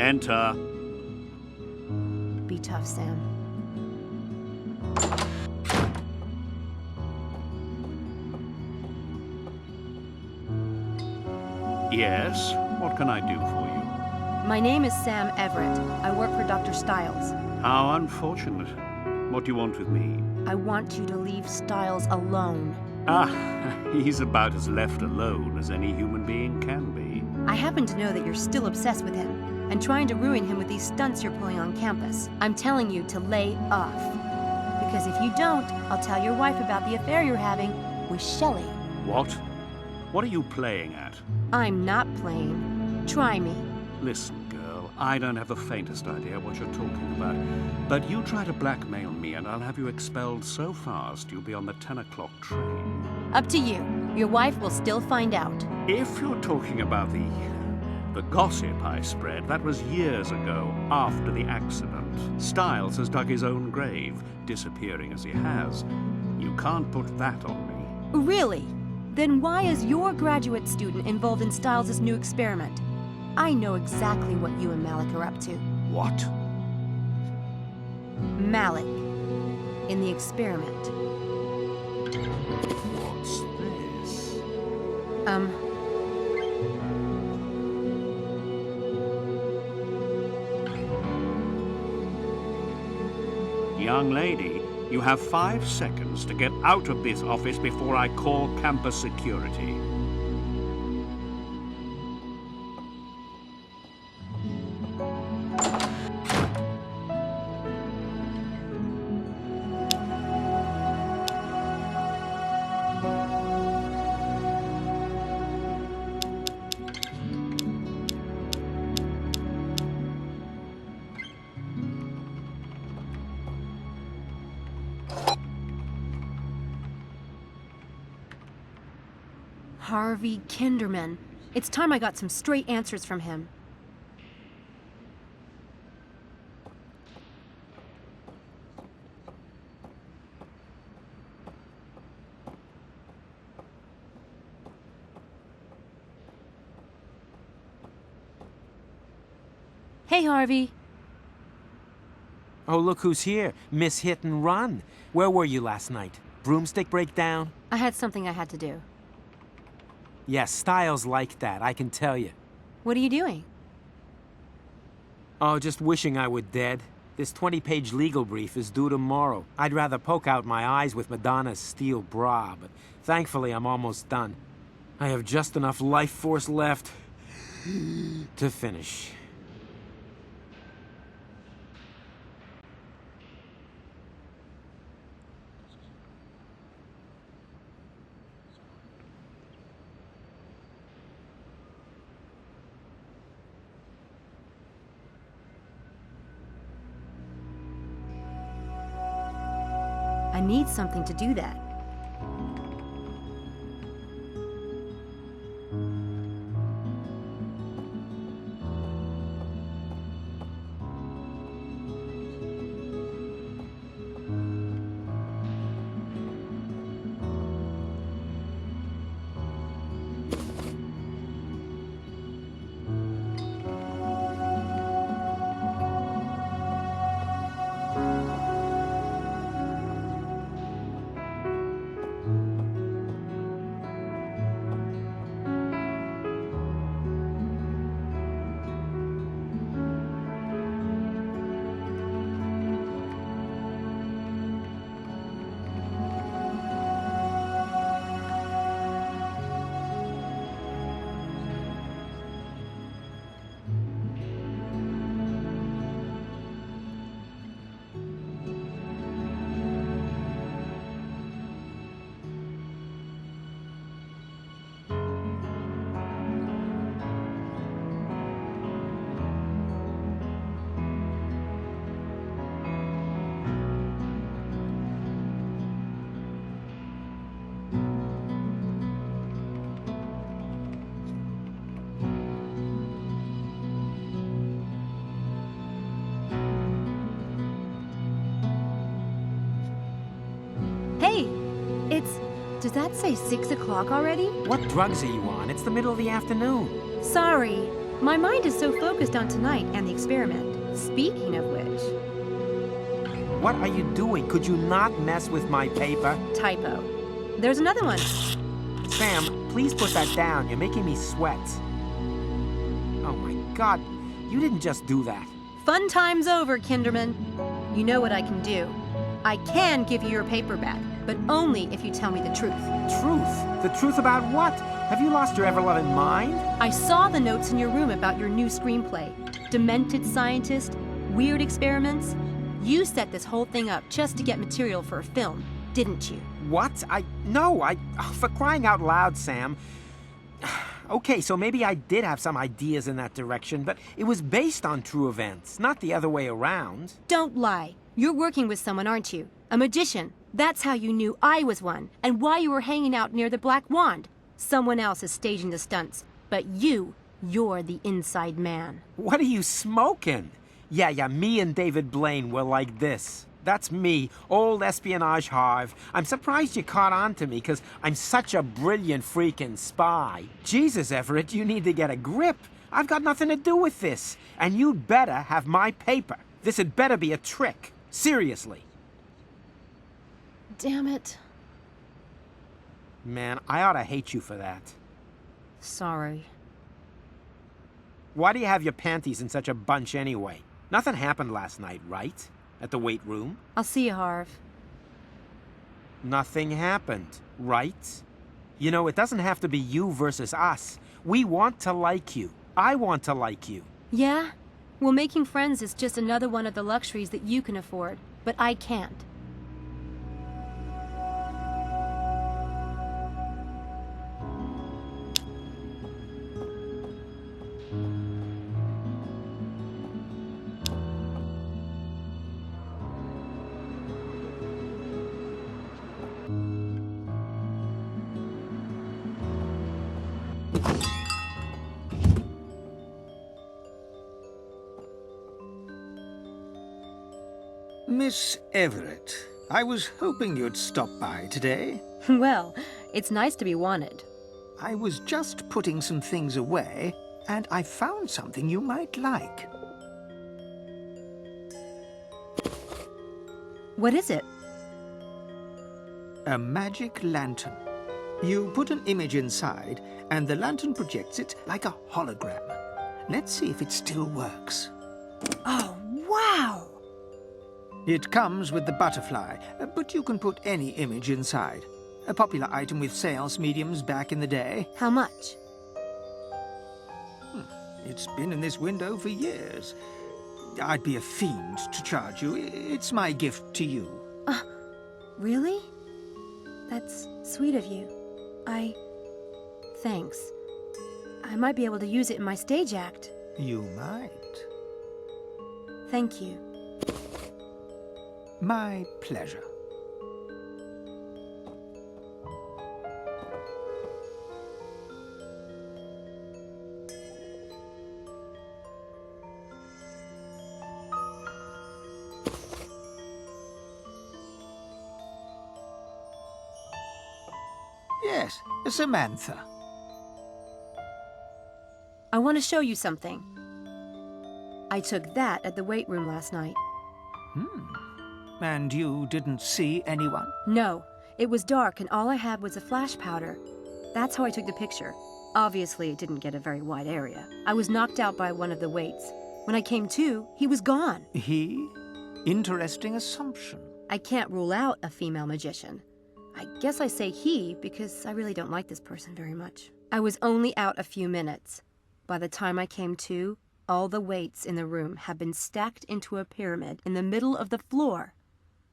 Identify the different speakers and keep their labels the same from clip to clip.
Speaker 1: Enter.
Speaker 2: Be tough, Sam.
Speaker 1: Yes, what can I do for you?
Speaker 2: My name is Sam Everett. I work for Dr. Stiles.
Speaker 1: How unfortunate. What do you want with me?
Speaker 2: I want you to leave Stiles alone.
Speaker 1: Ah, he's about as left alone as any human being can be.
Speaker 2: I happen to know that you're still obsessed with him and trying to ruin him with these stunts you're pulling on campus. I'm telling you to lay off. Because if you don't, I'll tell your wife about the affair you're having with Shelley.
Speaker 1: What? What are you playing at?
Speaker 2: I'm not playing. Try me.
Speaker 1: Listen, girl, I don't have the faintest idea what you're talking about. But you try to blackmail me and I'll have you expelled so fast you'll be on the 10 o'clock train.
Speaker 2: Up to you. Your wife will still find out.
Speaker 1: If you're talking about the gossip I spread, that was years ago, after the accident. Stiles has dug his own grave, disappearing as he has. You can't put that on me.
Speaker 2: Really? Then why is your graduate student involved in Stiles' new experiment? I know exactly what you and Malik are up to.
Speaker 1: What?
Speaker 2: Malik. In the experiment.
Speaker 1: What's this? Young lady, you have 5 seconds to get out of this office before I call campus security.
Speaker 2: Harvey Kinderman. It's time I got some straight answers from him. Hey, Harvey.
Speaker 3: Oh, look who's here. Miss Hit and Run. Where were you last night? Broomstick breakdown?
Speaker 2: I had something I had to do.
Speaker 3: Yes, Stiles like that, I can tell you.
Speaker 2: What are you doing?
Speaker 3: Oh, just wishing I were dead. This 20-page legal brief is due tomorrow. I'd rather poke out my eyes with Madonna's steel bra, but thankfully I'm almost done. I have just enough life force left to finish.
Speaker 2: I need something to do that. Does that say 6 o'clock already?
Speaker 3: What drugs are you on? It's the middle of the afternoon.
Speaker 2: Sorry. My mind is so focused on tonight and the experiment. Speaking of which...
Speaker 3: What are you doing? Could you not mess with my paper?
Speaker 2: Typo. There's another one.
Speaker 3: Sam, please put that down. You're making me sweat. Oh my God, you didn't just do that.
Speaker 2: Fun time's over, Kinderman. You know what I can do. I can give you your paper back, but only if you tell me the truth.
Speaker 3: Truth? The truth about what? Have you lost your ever-loving mind?
Speaker 2: I saw the notes in your room about your new screenplay. Demented scientist, weird experiments. You set this whole thing up just to get material for a film, didn't you?
Speaker 3: What? No, for crying out loud, Sam. Okay, so maybe I did have some ideas in that direction, but it was based on true events, not the other way around.
Speaker 2: Don't lie. You're working with someone, aren't you? A magician. That's how you knew I was one, and why you were hanging out near the Black Wand. Someone else is staging the stunts, but you're the inside man.
Speaker 3: What are you smoking? Yeah, me and David Blaine were like this. That's me, old espionage Harv. I'm surprised you caught on to me, because I'm such a brilliant freaking spy. Jesus, Everett, you need to get a grip. I've got nothing to do with this, and you'd better have my paper. This had better be a trick. Seriously.
Speaker 2: Damn it.
Speaker 3: Man, I ought to hate you for that.
Speaker 2: Sorry.
Speaker 3: Why do you have your panties in such a bunch anyway? Nothing happened last night, right? At the weight room?
Speaker 2: I'll see you, Harv.
Speaker 3: Nothing happened, right? You know, it doesn't have to be you versus us. We want to like you. I want to like you.
Speaker 2: Yeah? Well, making friends is just another one of the luxuries that you can afford, but I can't.
Speaker 4: Miss Everett, I was hoping you'd stop by today.
Speaker 2: Well, it's nice to be wanted.
Speaker 4: I was just putting some things away, and I found something you might like.
Speaker 2: What is it?
Speaker 4: A magic lantern. You put an image inside, and the lantern projects it like a hologram. Let's see if it still works.
Speaker 2: Oh, wow!
Speaker 4: It comes with the butterfly, but you can put any image inside. A popular item with sales mediums back in the day.
Speaker 2: How much?
Speaker 4: It's been in this window for years. I'd be a fiend to charge you. It's my gift to you.
Speaker 2: Really? That's sweet of you. Thanks. I might be able to use it in my stage act.
Speaker 4: You might.
Speaker 2: Thank you.
Speaker 4: My pleasure. Yes, Samantha.
Speaker 2: I want to show you something. I took that at the weight room last night.
Speaker 4: And you didn't see anyone?
Speaker 2: No, it was dark and all I had was a flash powder. That's how I took the picture. Obviously, it didn't get a very wide area. I was knocked out by one of the weights. When I came to, he was gone.
Speaker 4: He? Interesting assumption.
Speaker 2: I can't rule out a female magician. I guess I say he because I really don't like this person very much. I was only out a few minutes. By the time I came to, all the weights in the room had been stacked into a pyramid in the middle of the floor.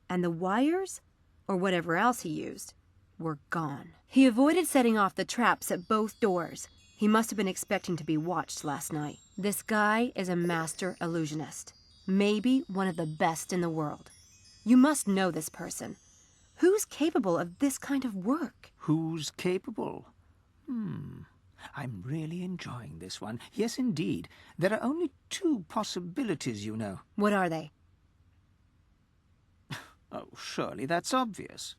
Speaker 2: And the wires, or whatever else he used, were gone. He avoided setting off the traps at both doors. He must have been expecting to be watched last night. This guy is a master illusionist. Maybe one of the best in the world. You must know this person. Who's capable of this kind of work?
Speaker 4: Who's capable? I'm really enjoying this one. Yes, indeed. There are only two possibilities, you know.
Speaker 2: What are they?
Speaker 4: Oh, surely that's obvious.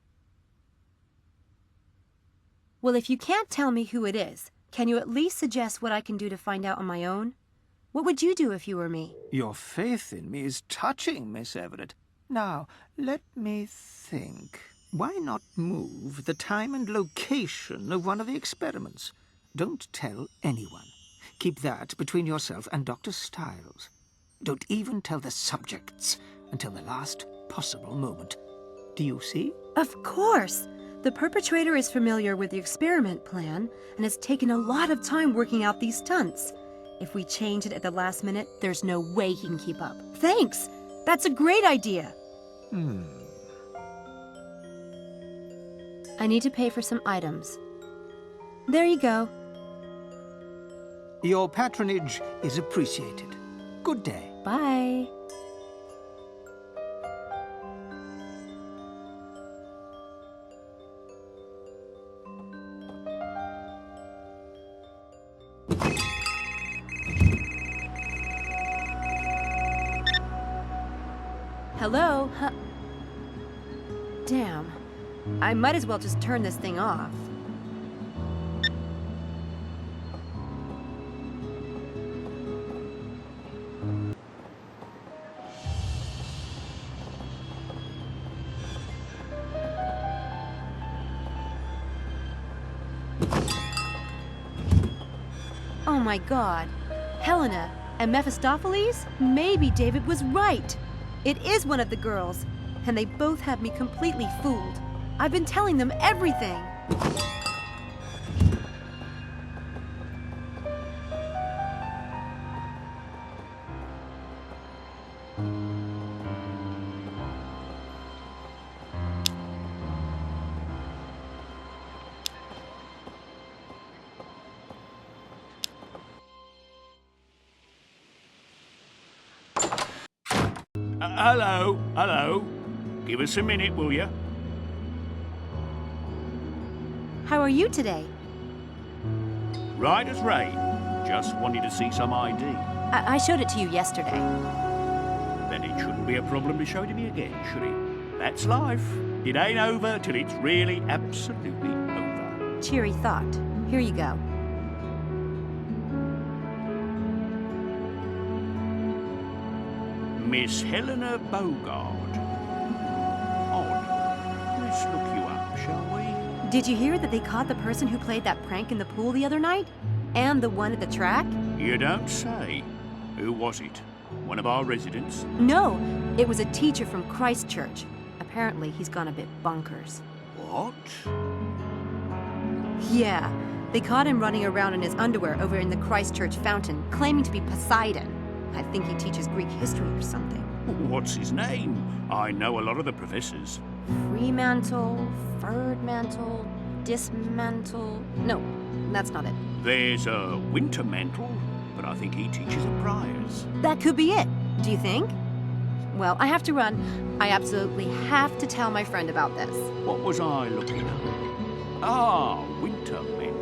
Speaker 2: Well, if you can't tell me who it is, Can you at least suggest what I can do to find out on my own? What would you do if you were me?
Speaker 4: Your faith in me is touching, Miss Everett. Now, let me think. Why not move the time and location of one of the experiments? Don't tell anyone. Keep that between yourself and Dr. Stiles. Don't even tell the subjects until the last possible moment. Do you see?
Speaker 2: Of course! The perpetrator is familiar with the experiment plan and has taken a lot of time working out these stunts. If we change it at the last minute, there's no way he can keep up. Thanks! That's a great idea! I need to pay for some items. There you go.
Speaker 4: Your patronage is appreciated. Good day.
Speaker 2: Bye. Hello? Damn. I might as well just turn this thing off. Oh my god. Helena and Mephistopheles? Maybe David was right. It is one of the girls, and they both have me completely fooled. I've been telling them everything.
Speaker 1: Hello. Give us a minute, will you?
Speaker 2: How are you today?
Speaker 1: Right as rain. Just wanted to see some ID.
Speaker 2: I showed it to you yesterday.
Speaker 1: Then it shouldn't be a problem to show it to me again, should it? That's life. It ain't over till it's really absolutely over.
Speaker 2: Cheery thought. Here you go.
Speaker 1: Miss Helena Bogard. Odd. Let's look you up, shall we?
Speaker 2: Did you hear that they caught the person who played that prank in the pool the other night? And the one at the track?
Speaker 1: You don't say. Who was it? One of our residents?
Speaker 2: No, it was a teacher from Christchurch. Apparently, he's gone a bit bonkers.
Speaker 1: What?
Speaker 2: Yeah, they caught him running around in his underwear over in the Christchurch fountain, claiming to be Poseidon. I think he teaches Greek history or something.
Speaker 1: What's his name? I know a lot of the professors.
Speaker 2: Fremantle, Ferdmantle, Dismantle. No, that's not it.
Speaker 1: There's a Wintermantle, but I think he teaches at Briars.
Speaker 2: That could be it. Do you think? Well, I have to run. I absolutely have to tell my friend about this.
Speaker 1: What was I looking at? Ah, Wintermantle.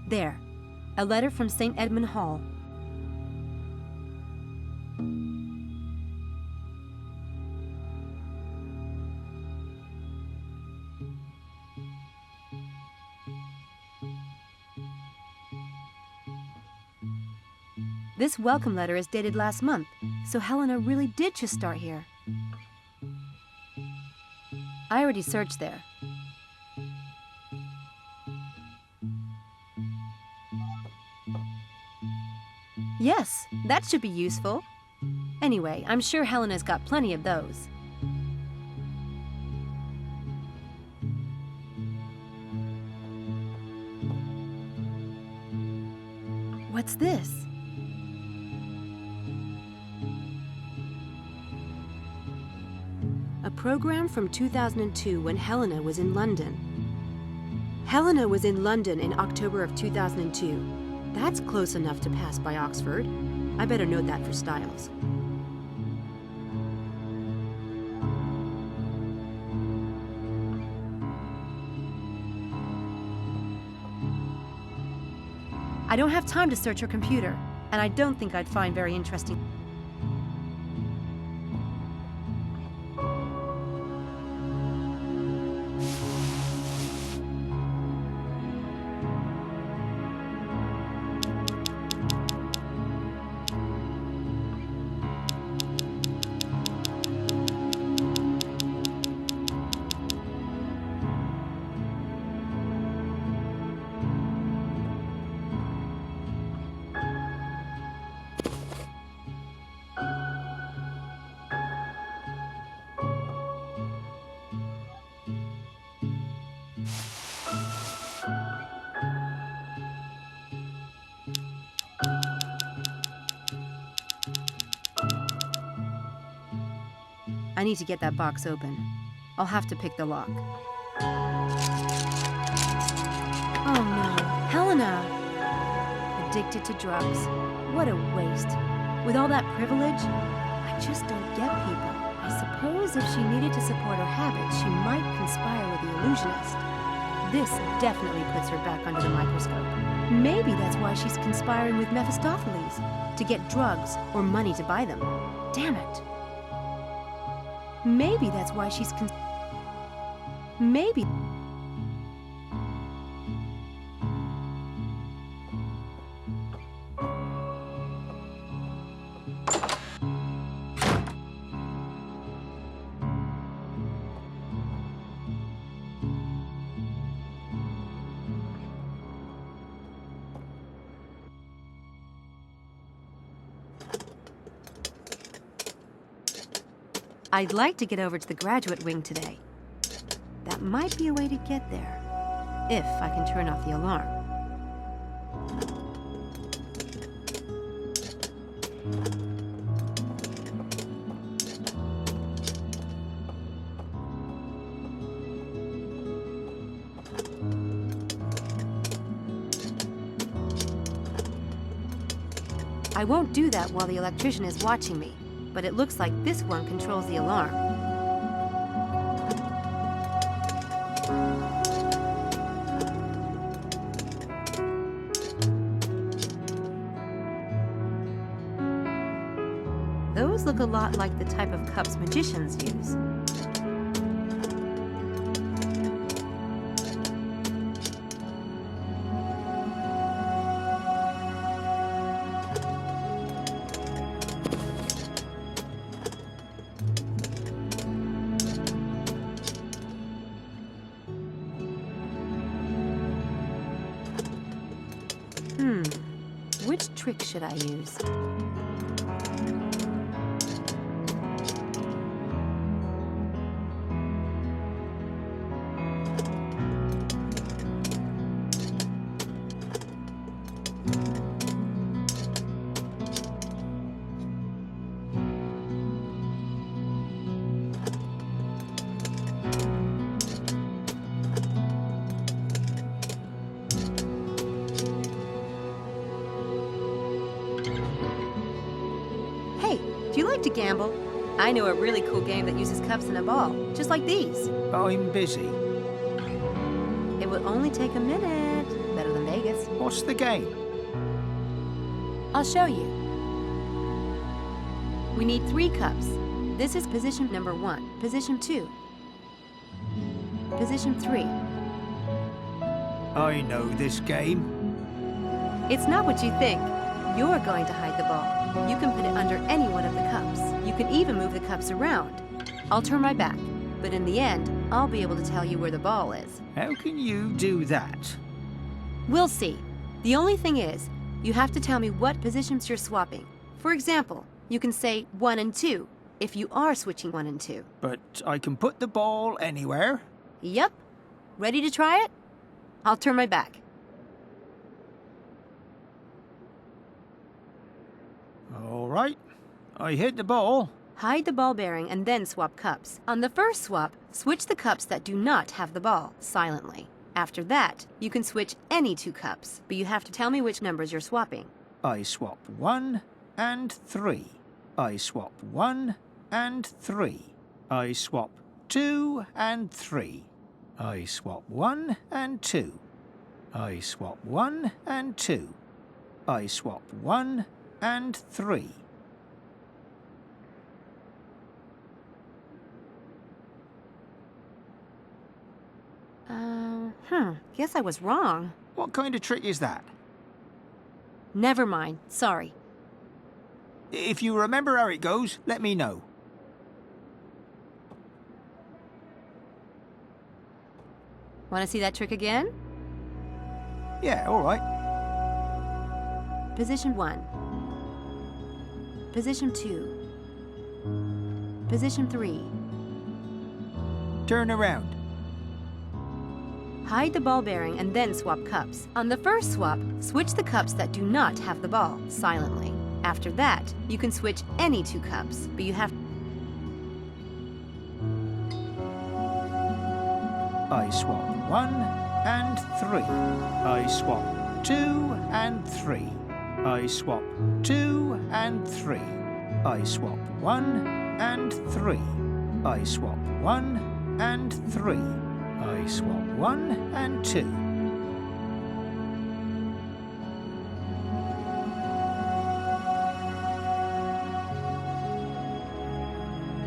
Speaker 2: There. A letter from St. Edmund Hall. This welcome letter is dated last month, so Helena really did just start here. I already searched there. Yes, that should be useful. Anyway, I'm sure Helena's got plenty of those. What's this? A program from 2002 when Helena was in London. Helena was in London in October of 2002. That's close enough to pass by Oxford. I better note that for Styles. I don't have time to search her computer, and I don't think I'd find very interesting. I need to get that box open. I'll have to pick the lock. Oh no, Helena! Addicted to drugs. What a waste. With all that privilege, I just don't get people. I suppose if she needed to support her habits, she might conspire with the illusionist. This definitely puts her back under the microscope. Maybe that's why she's conspiring with Mephistopheles, to get drugs or money to buy them. Damn it. Maybe that's why she's Maybe. I'd like to get over to the graduate wing today. That might be a way to get there, if I can turn off the alarm. I won't do that while the electrician is watching me. But it looks like this one controls the alarm. Those look a lot like the type of cups magicians use. Which trick should I use? Do you like to gamble? I know a really cool game that uses cups and a ball, just like these.
Speaker 4: I'm busy.
Speaker 2: It will only take a minute. Better than Vegas.
Speaker 4: What's the game?
Speaker 2: I'll show you. We need 3 cups. This is position number 1, position 2, position 3.
Speaker 4: I know this game.
Speaker 2: It's not what you think. You're going to hide the ball. You can put it under any one of the cups. You can even move the cups around. I'll turn my back, but in the end, I'll be able to tell you where the ball is.
Speaker 4: How can you do that?
Speaker 2: We'll see. The only thing is, you have to tell me what positions you're swapping. For example, you can say 1 and 2 if you are switching 1 and 2.
Speaker 4: But I can put the ball anywhere.
Speaker 2: Yep. Ready to try it? I'll turn my back.
Speaker 4: All right. I hit the ball.
Speaker 2: Hide the ball bearing and then swap cups. On the first swap, switch the cups that do not have the ball silently. After that, you can switch any 2 cups, but you have to tell me which numbers you're swapping.
Speaker 4: I swap 1 and 3. I swap 1 and 3. I swap 2 and 3. I swap 1 and 2. I swap 1 and 2. I swap 1 and 3.
Speaker 2: Guess I was wrong.
Speaker 4: What kind of trick is that?
Speaker 2: Never mind. Sorry.
Speaker 4: If you remember how it goes, let me know.
Speaker 2: Want to see that trick again?
Speaker 4: Yeah, all right.
Speaker 2: Position 1. Position 2. Position 3.
Speaker 4: Turn around.
Speaker 2: Hide the ball bearing and then swap cups. On the first swap, switch the cups that do not have the ball silently. After that, you can switch any 2 cups, but you have...
Speaker 4: I swap 1 and 3. I swap 2 and 3. I swap 2 and 3. I swap 1 and 3. I swap 1 and 3. I swap 1 and 2.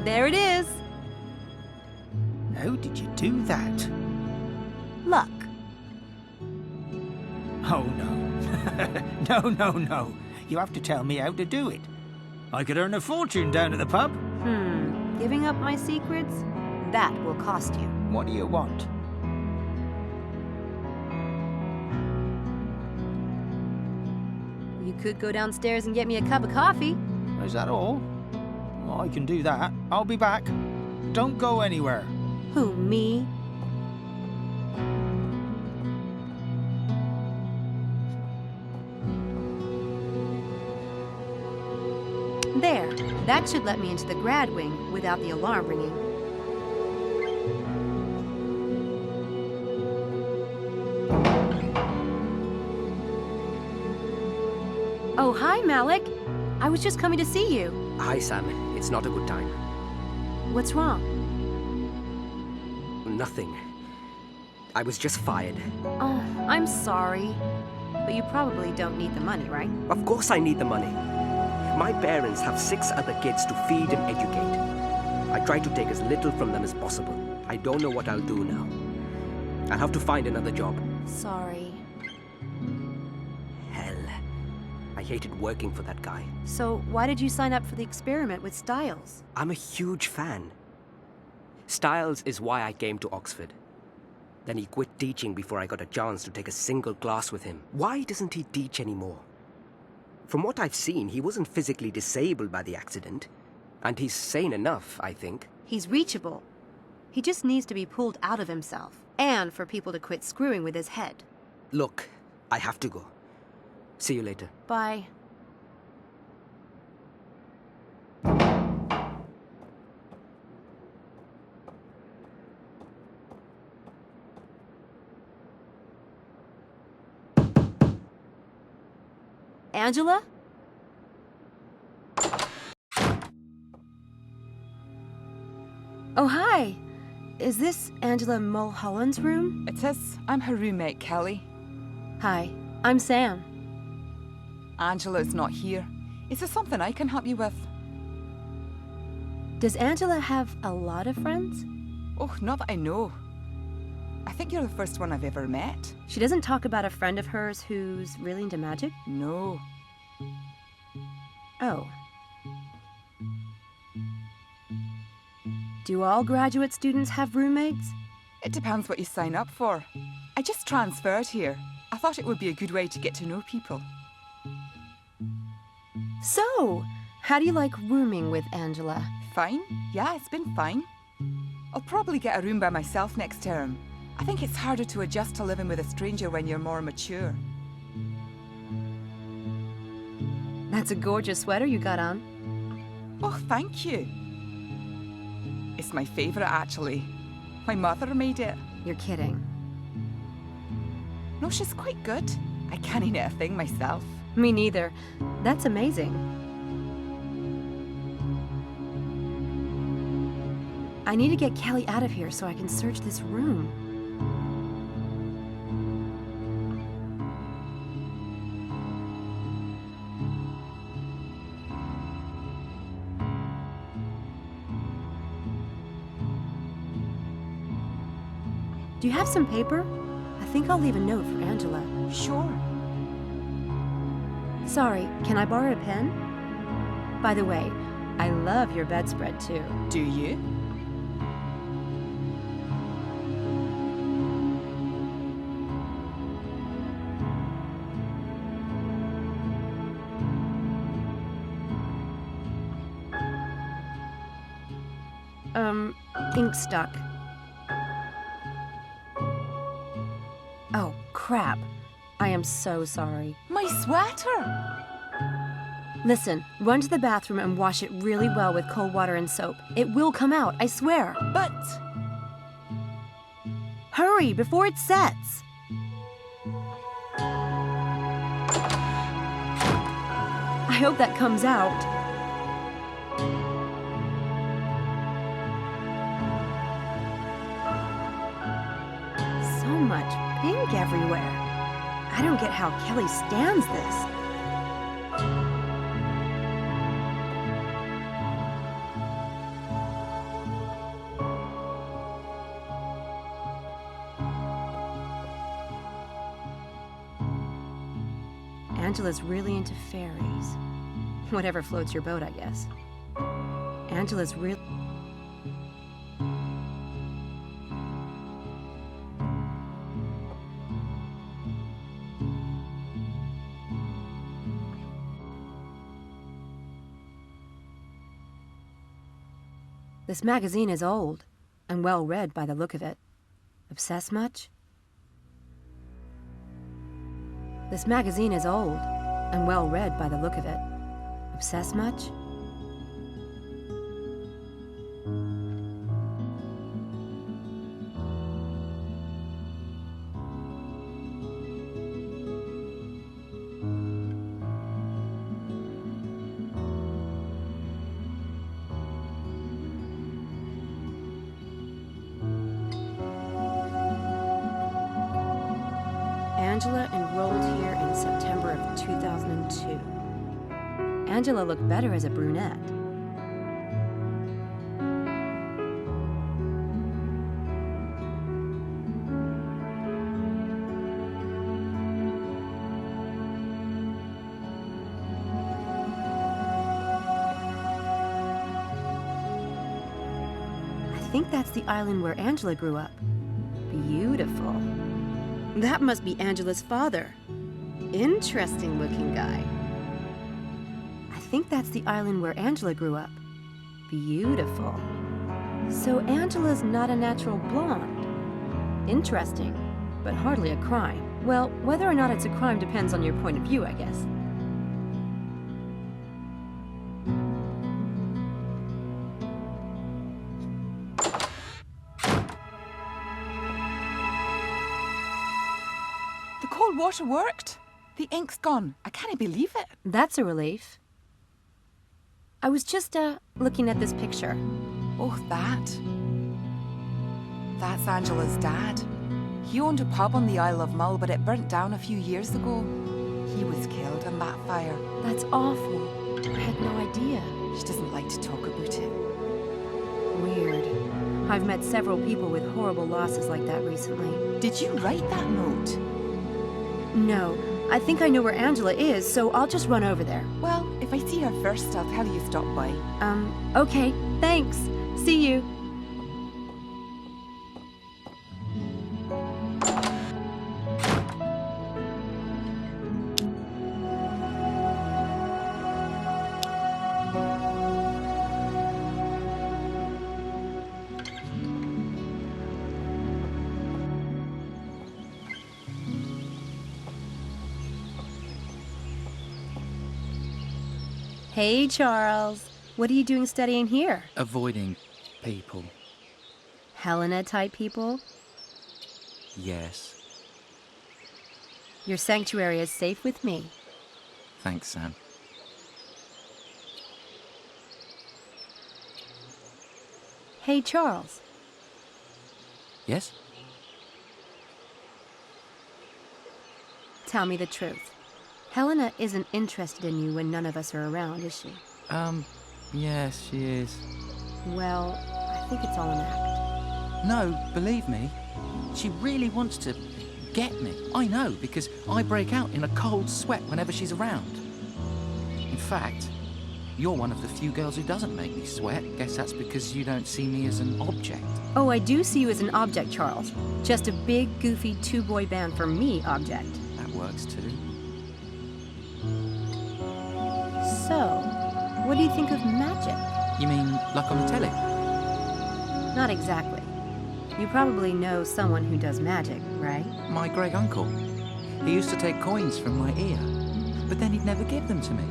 Speaker 2: There it is!
Speaker 4: How did you do that?
Speaker 2: Luck.
Speaker 4: Oh, no. No. You have to tell me how to do it. I could earn a fortune down at the pub.
Speaker 2: Giving up my secrets? That will cost you.
Speaker 4: What do you want?
Speaker 2: You could go downstairs and get me a cup of coffee.
Speaker 4: Is that all? Well, I can do that. I'll be back. Don't go anywhere.
Speaker 2: Who, me? There. That should let me into the grad wing without the alarm ringing. Oh, hi, Malik. I was just coming to see you.
Speaker 5: Hi, Sam. It's not a good time.
Speaker 2: What's wrong?
Speaker 5: Nothing. I was just fired.
Speaker 2: Oh, I'm sorry. But you probably don't need the money, right?
Speaker 5: Of course I need the money. My parents have 6 other kids to feed and educate. I try to take as little from them as possible. I don't know what I'll do now. I'll have to find another job.
Speaker 2: Sorry.
Speaker 5: Hell. I hated working for that guy.
Speaker 2: So why did you sign up for the experiment with Styles?
Speaker 5: I'm a huge fan. Styles is why I came to Oxford. Then he quit teaching before I got a chance to take a single class with him. Why doesn't he teach anymore? From what I've seen, he wasn't physically disabled by the accident. And he's sane enough, I think.
Speaker 2: He's reachable. He just needs to be pulled out of himself. And for people to quit screwing with his head.
Speaker 5: Look, I have to go. See you later.
Speaker 2: Bye. Angela? Oh, hi. Is this Angela Mulholland's room?
Speaker 6: It is. I'm her roommate, Kelly.
Speaker 2: Hi, I'm Sam.
Speaker 6: Angela's not here. Is there something I can help you with?
Speaker 2: Does Angela have a lot of friends?
Speaker 6: Oh, not that I know. I think you're the first one I've ever met.
Speaker 2: She doesn't talk about a friend of hers who's really into magic?
Speaker 6: No.
Speaker 2: Oh. Do all graduate students have roommates?
Speaker 6: It depends what you sign up for. I just transferred here. I thought it would be a good way to get to know people.
Speaker 2: So, How do you like rooming with Angela?
Speaker 6: Fine. Yeah, it's been fine. I'll probably get a room by myself next term. I think it's harder to adjust to living with a stranger when you're more mature.
Speaker 2: That's a gorgeous sweater you got on.
Speaker 6: Oh, thank you. It's my favourite, actually. My mother made it.
Speaker 2: You're kidding.
Speaker 6: No, she's quite good. I can't knit a thing myself.
Speaker 2: Me neither. That's amazing. I need to get Kelly out of here so I can search this room. Do you have some paper? I think I'll leave a note for Angela.
Speaker 6: Sure.
Speaker 2: Sorry, can I borrow a pen? By the way, I love your bedspread too.
Speaker 6: Do you?
Speaker 2: Ink stuck. Oh, crap. I am so sorry.
Speaker 6: My sweater!
Speaker 2: Listen, run to the bathroom and wash it really well with cold water and soap. It will come out, I swear.
Speaker 6: But...
Speaker 2: Hurry, before it sets. I hope that comes out. So much pink everywhere. I don't get how Kelly stands this. Angela's really into fairies. Whatever floats your boat, I guess. Angela's really... This magazine is old and well read by the look of it. Obsessed much? This magazine is old and well read by the look of it. Obsessed much? Angela enrolled here in September of 2002. Angela looked better as a brunette. I think that's the island where Angela grew up. Beautiful. That must be Angela's father. Interesting looking guy. I think that's the island where Angela grew up. Beautiful. So Angela's not a natural blonde. Interesting, but hardly a crime. Well, whether or not it's a crime depends on your point of view, I guess.
Speaker 6: Water worked. The ink's gone. I can't believe it.
Speaker 2: That's a relief. I was just, looking at this picture.
Speaker 6: Oh, that. That's Angela's dad. He owned a pub on the Isle of Mull, but it burnt down a few years ago. He was killed in that fire.
Speaker 2: That's awful. I had no idea.
Speaker 6: She doesn't like to talk about it.
Speaker 2: Weird. I've met several people with horrible losses like that recently.
Speaker 6: Did you write that note?
Speaker 2: No, I think I know where Angela is, so I'll just run over there.
Speaker 6: Well, if I see her first, I'll tell you to stop by.
Speaker 2: Okay, thanks. See you. Hey, Charles. What are you doing studying here?
Speaker 7: Avoiding people.
Speaker 2: Helena-type people?
Speaker 7: Yes.
Speaker 2: Your sanctuary is safe with me.
Speaker 7: Thanks, Sam.
Speaker 2: Hey, Charles.
Speaker 7: Yes?
Speaker 2: Tell me the truth. Helena isn't interested in you when none of us are around, is she?
Speaker 7: Yes, she is.
Speaker 2: Well, I think it's all an act.
Speaker 7: No, believe me, she really wants to get me. I know, because I break out in a cold sweat whenever she's around. In fact, you're one of the few girls who doesn't make me sweat. Guess that's because you don't see me as an object.
Speaker 2: Oh, I do see you as an object, Charles. Just a big, goofy two-boy band for me object.
Speaker 7: That works too.
Speaker 2: So, what do you think of magic?
Speaker 7: You mean like on the telly?
Speaker 2: Not exactly. You probably know someone who does magic, right?
Speaker 7: My great uncle. He used to take coins from my ear, but then he'd never give them to me.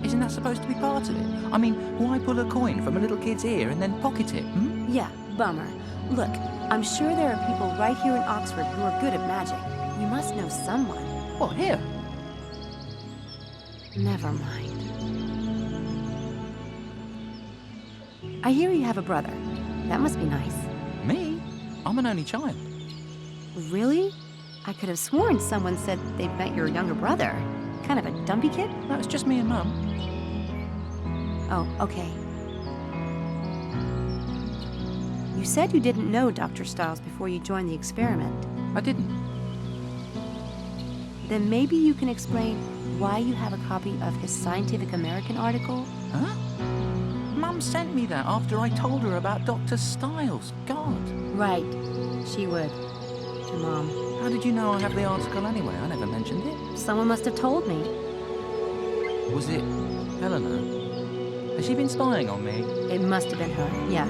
Speaker 7: Isn't that supposed to be part of it? I mean, why pull a coin from a little kid's ear and then pocket it,
Speaker 2: Yeah, bummer. Look, I'm sure there are people right here in Oxford who are good at magic. We must know someone.
Speaker 7: What, here?
Speaker 2: Never mind. I hear you have a brother. That must be nice.
Speaker 7: Me? I'm an only child.
Speaker 2: Really? I could have sworn someone said they'd met your younger brother. Kind of a dumpy kid?
Speaker 7: No, it's just me and Mum.
Speaker 2: Oh, okay. You said you didn't know Dr. Stiles before you joined the experiment.
Speaker 7: I didn't.
Speaker 2: Then maybe you can explain why you have a copy of his Scientific American article?
Speaker 7: Huh? Mum sent me that after I told her about Dr. Stiles. God.
Speaker 2: Right. She would. To Mom.
Speaker 7: How did you know I have the article anyway? I never mentioned it.
Speaker 2: Someone must have told me.
Speaker 7: Was it Helena? Has she been spying on me?
Speaker 2: It must have been her, yeah.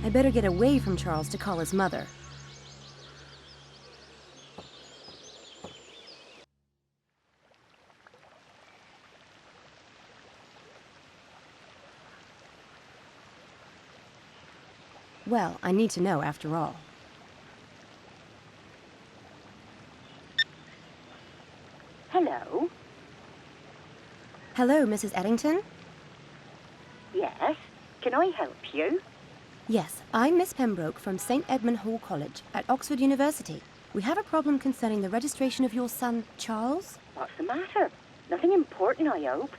Speaker 2: I better get away from Charles to call his mother. Well, I need to know after all.
Speaker 8: Hello?
Speaker 2: Hello, Mrs. Eddington?
Speaker 8: Yes? Can I help you?
Speaker 2: Yes, I'm Miss Pembroke from St. Edmund Hall College at Oxford University. We have a problem concerning the registration of your son, Charles.
Speaker 8: What's the matter? Nothing important, I hope.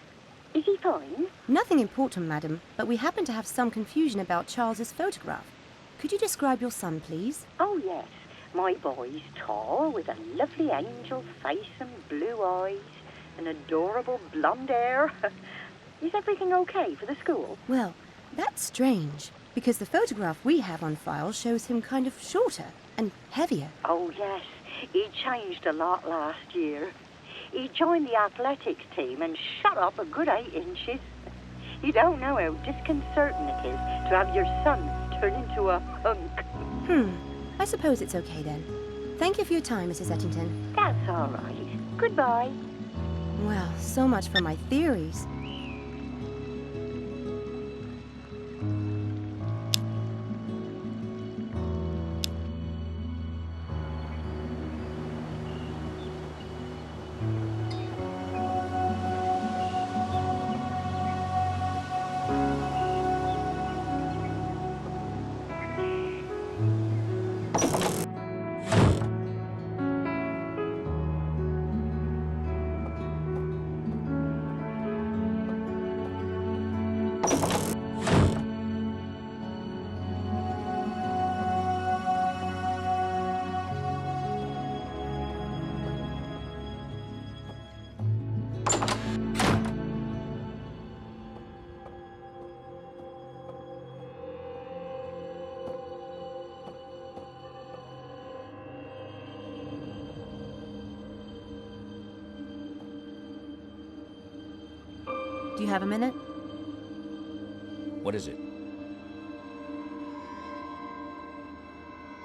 Speaker 8: Is he fine?
Speaker 2: Nothing important, madam, but we happen to have some confusion about Charles's photograph. Could you describe your son, please?
Speaker 8: Oh, yes. My boy's tall, with a lovely angel face and blue eyes, and adorable blonde hair. Is everything okay for the school?
Speaker 2: Well, that's strange, because the photograph we have on file shows him kind of shorter and heavier.
Speaker 8: Oh, yes. He changed a lot last year. He joined the athletics team and shot up a good 8 inches. You don't know how disconcerting it is to have your son turn into a hunk.
Speaker 2: I suppose it's okay then. Thank you for your time, Mrs. Ettington.
Speaker 8: That's all right. Goodbye.
Speaker 2: Well, so much for my theories. Do you have a minute?
Speaker 9: What is it?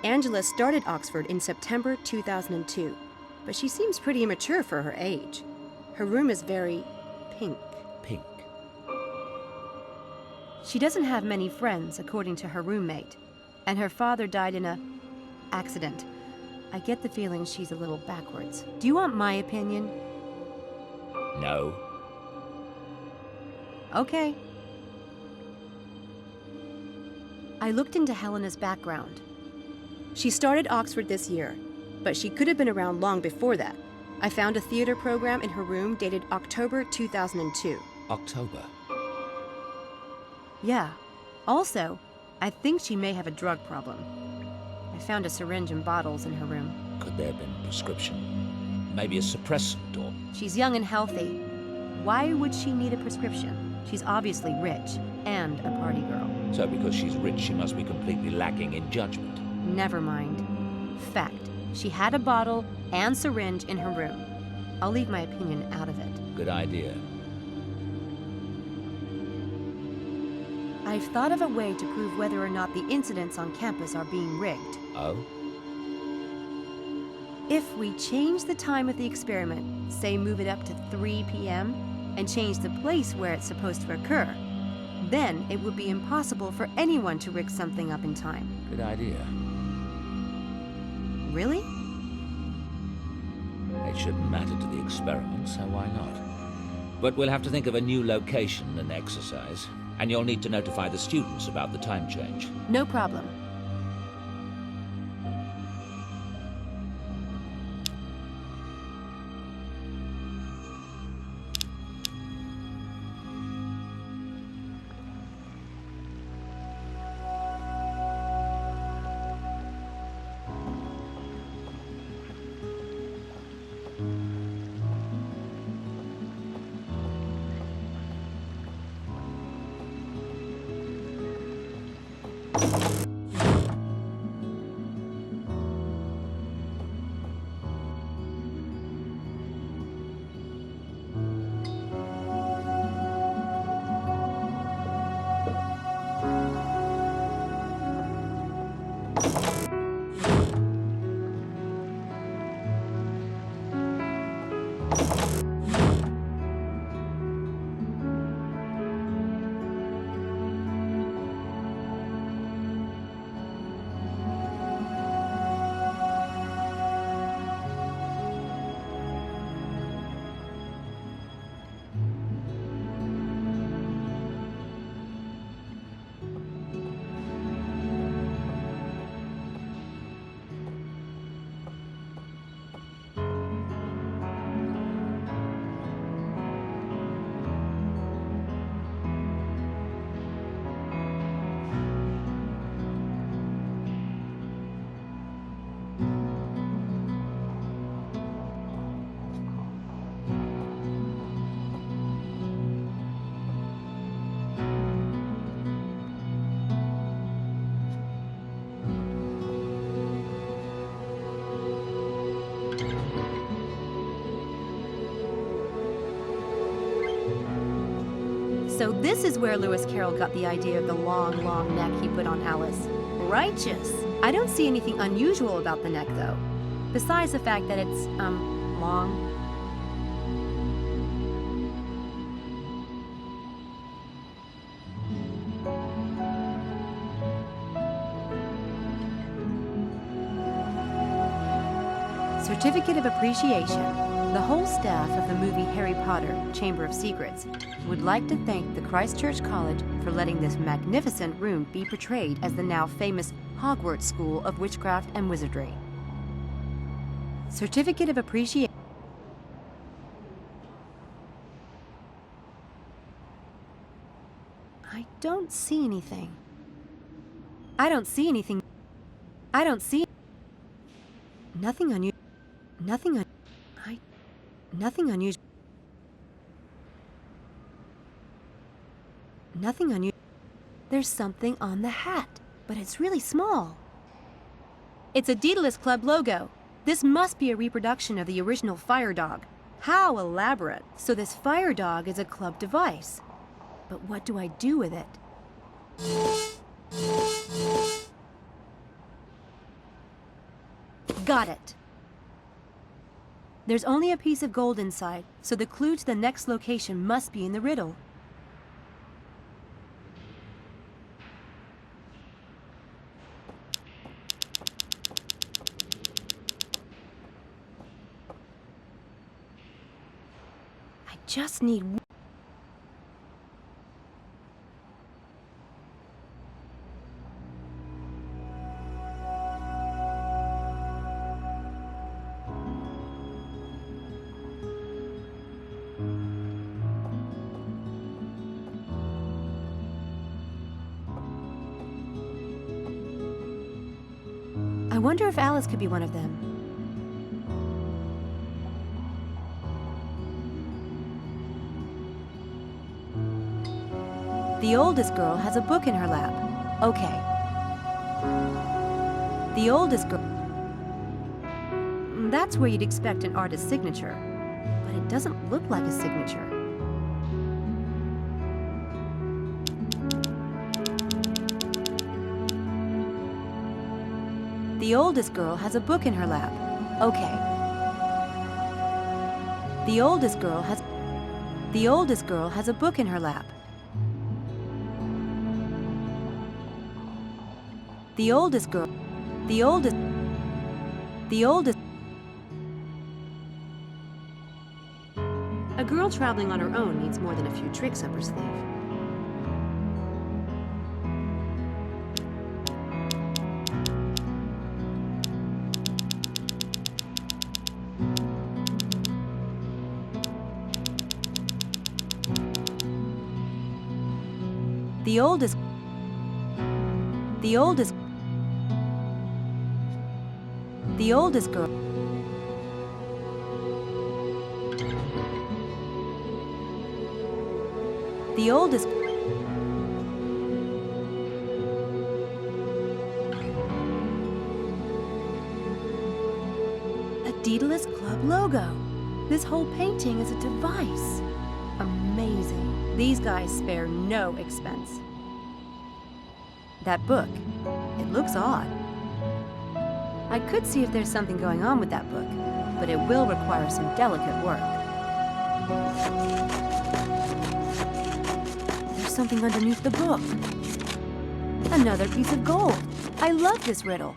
Speaker 2: Angela started Oxford in September 2002, but she seems pretty immature for her age. Her room is very pink.
Speaker 9: Pink.
Speaker 2: She doesn't have many friends, according to her roommate, and her father died in a accident. I get the feeling she's a little backwards. Do you want my opinion?
Speaker 9: No.
Speaker 2: Okay. I looked into Helena's background. She started Oxford this year, but she could have been around long before that. I found a theater program in her room dated October 2002.
Speaker 9: October.
Speaker 2: Yeah. Also, I think she may have a drug problem. I found a syringe and bottles in her room.
Speaker 9: Could there have been prescription? Maybe a suppressant or...
Speaker 2: She's young and healthy. Why would she need a prescription? She's obviously rich and a party girl.
Speaker 9: So because she's rich, she must be completely lacking in judgment.
Speaker 2: Never mind. Fact. She had a bottle and syringe in her room. I'll leave my opinion out of it.
Speaker 9: Good idea.
Speaker 2: I've thought of a way to prove whether or not the incidents on campus are being rigged.
Speaker 9: Oh?
Speaker 2: If we change the time of the experiment, say move it up to 3 p.m., and change the place where it's supposed to occur, then it would be impossible for anyone to rig something up in time.
Speaker 9: Good idea.
Speaker 2: Really?
Speaker 9: It shouldn't matter to the experiment, so why not? But we'll have to think of a new location and exercise, and you'll need to notify the students about the time change.
Speaker 2: No problem. So this is where Lewis Carroll got the idea of the long, long neck he put on Alice. Righteous. I don't see anything unusual about the neck, though. Besides the fact that it's, long. Certificate of Appreciation. The whole staff of the movie Harry Potter, Chamber of Secrets, would like to thank the Christchurch College for letting this magnificent room be portrayed as the now famous Hogwarts School of Witchcraft and Wizardry. Certificate of Appreciation. I don't see anything. I don't see anything. I don't see nothing unusual. Nothing unusual. Nothing unusual. There's something on the hat, but it's really small. It's a Daedalus Club logo. This must be a reproduction of the original fire dog. How elaborate. So this fire dog is a club device. But what do I do with it? Got it. There's only a piece of gold inside, so the clue to the next location must be in the riddle. I just need... I wonder if Alice could be one of them. The oldest girl has a book in her lap. Okay. The oldest girl... That's where you'd expect an artist's signature, but it doesn't look like a signature. The oldest girl has a book in her lap. Okay. The oldest girl has a book in her lap. The oldest girl... A girl traveling on her own needs more than a few tricks up her sleeve. The oldest girl. The oldest... A Daedalus Club logo. This whole painting is a device. Amazing. These guys spare no expense. That book, it looks odd. I could see if there's something going on with that book, but it will require some delicate work. There's something underneath the book. Another piece of gold. I love this riddle.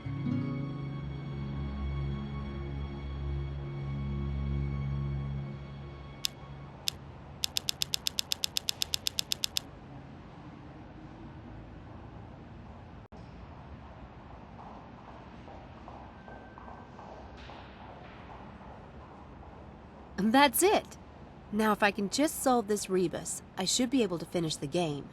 Speaker 2: That's it. Now if I can just solve this rebus, I should be able to finish the game.